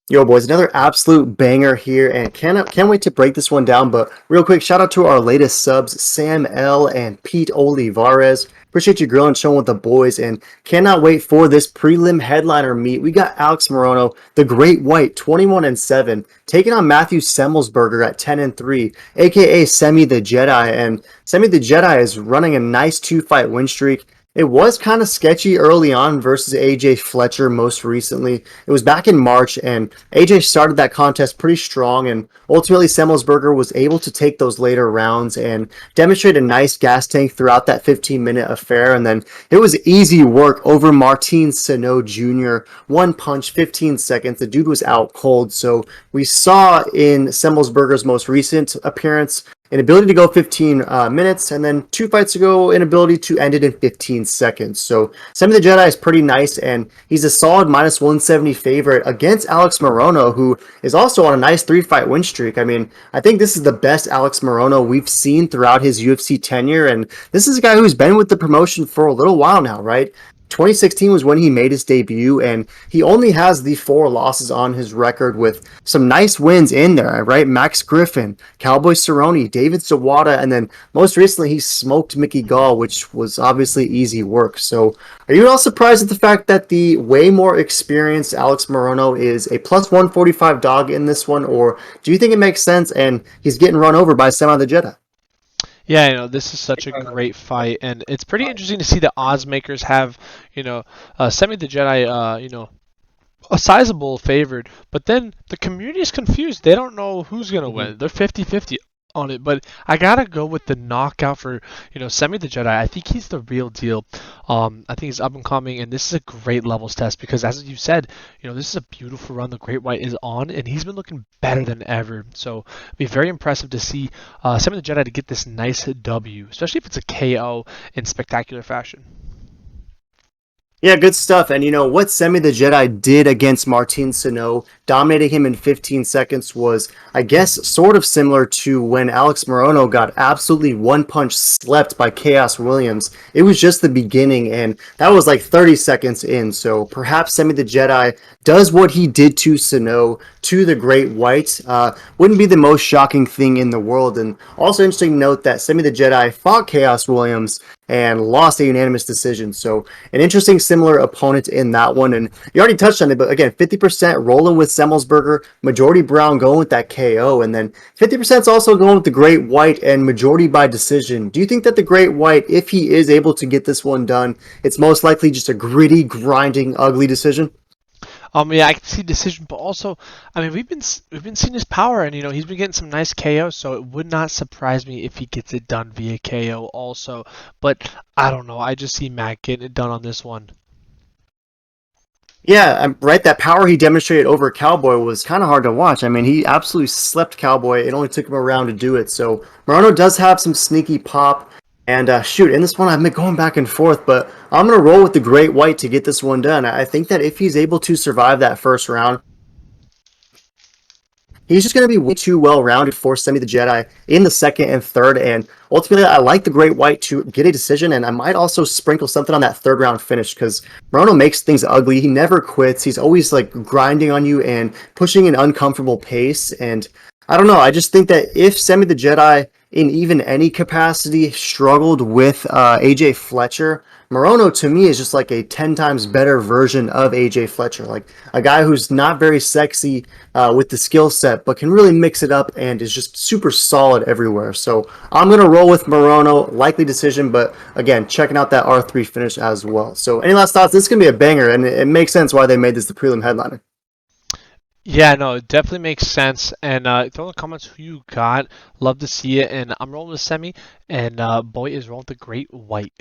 Yo, boys, another absolute banger here, and can't wait to break this one down. But real quick, shout out to our latest subs, Sam L and Pete Olivares. Appreciate you grilling, showing with the boys, and cannot wait for this prelim headliner meet. We got Alex Morono, the Great White, 21-7, taking on Matthew Semelsberger at 10-3, aka Semi the Jedi. And Semi the Jedi is running a nice two-fight win streak. It was kind of sketchy early on versus AJ Fletcher most recently. It was back in March, and AJ started that contest pretty strong, and ultimately Semmelsberger was able to take those later rounds and demonstrate a nice gas tank throughout that 15-minute affair. And then it was easy work over Martin Sano Jr. One punch, 15 seconds. The dude was out cold. So we saw in Semmelsberger's most recent appearance an ability to go 15 minutes, and then 2 fights ago, an ability to end it in 15 seconds. So Semi the Jedi is pretty nice, and he's a solid minus 170 favorite against Alex Morono, who is also on a nice 3-fight win streak. I mean, I think this is the best Alex Morono we've seen throughout his UFC tenure, and this is a guy who's been with the promotion for a little while now, right? 2016 was when he made his debut, and he only has the 4 losses on his record with some nice wins in there, right? Max Griffin, Cowboy Cerrone, David Zawada, and then most recently he smoked Mickey Gall, which was obviously easy work. So are you all surprised at the fact that the way more experienced Alex Morono is a plus 145 dog in this one, or do you think it makes sense and he's getting run over by Semi the Jedi? Yeah, this is such a great fight, and it's pretty interesting to see the odds makers have, Semi the Jedi, a sizable favored, but then the community is confused. They don't know who's going to win. They're 50-50 on it, but I gotta go with the knockout for Semi the Jedi. I think he's the real deal. I think he's up and coming, and this is a great levels test because, as you said, this is a beautiful run the Great White is on, and he's been looking better than ever. So it'd be very impressive to see Semi the Jedi to get this nice W, especially if it's a KO in spectacular fashion. Yeah, good stuff. And you know what Semi the Jedi did against Martin Sano, dominating him in 15 seconds, was, I guess, sort of similar to when Alex Morono got absolutely one punch slept by Chaos Williams. It was just the beginning, and that was like 30 seconds in. So perhaps Semi the Jedi does what he did to Sano, to the Great White. Wouldn't be the most shocking thing in the world. And also interesting to note that Semi the Jedi fought Chaos Williams and lost a unanimous decision. So an interesting similar opponent in that one. And you already touched on it, but again, 50% rolling with Semmelsberger, majority Brown going with that KO, and then 50% is also going with the Great White and majority by decision. Do you think that the Great White, if he is able to get this one done, it's most likely just a gritty, grinding, ugly decision? Yeah, I can see decision, but also, I mean, we've been seeing his power, and he's been getting some nice KOs, so it would not surprise me if he gets it done via KO also. But I don't know, I just see Matt getting it done on this one. Yeah, right. That power he demonstrated over Cowboy was kind of hard to watch. I mean, he absolutely slept Cowboy. It only took him a round to do it. So Morono does have some sneaky pop. And shoot, in this one, I've been going back and forth, but I'm going to roll with the Great White to get this one done. I think that if he's able to survive that first round, he's just going to be way too well rounded for Semi the Jedi in the second and third. And ultimately, I like the Great White to get a decision. And I might also sprinkle something on that third round finish because Morono makes things ugly. He never quits. He's always like grinding on you and pushing an uncomfortable pace. And I don't know. I just think that if Semi the Jedi, in even any capacity, struggled with AJ Fletcher, Morono to me is just like a 10 times better version of AJ Fletcher. Like a guy who's not very sexy with the skill set, but can really mix it up and is just super solid everywhere. So I'm going to roll with Morono, likely decision, but again, checking out that R3 finish as well. So any last thoughts? This is going to be a banger, and it makes sense why they made this the prelim headliner. Yeah, no, it definitely makes sense. And throw in the comments who you got. Love to see it. And I'm rolling with Semi, and Boy is rolling with the Great White.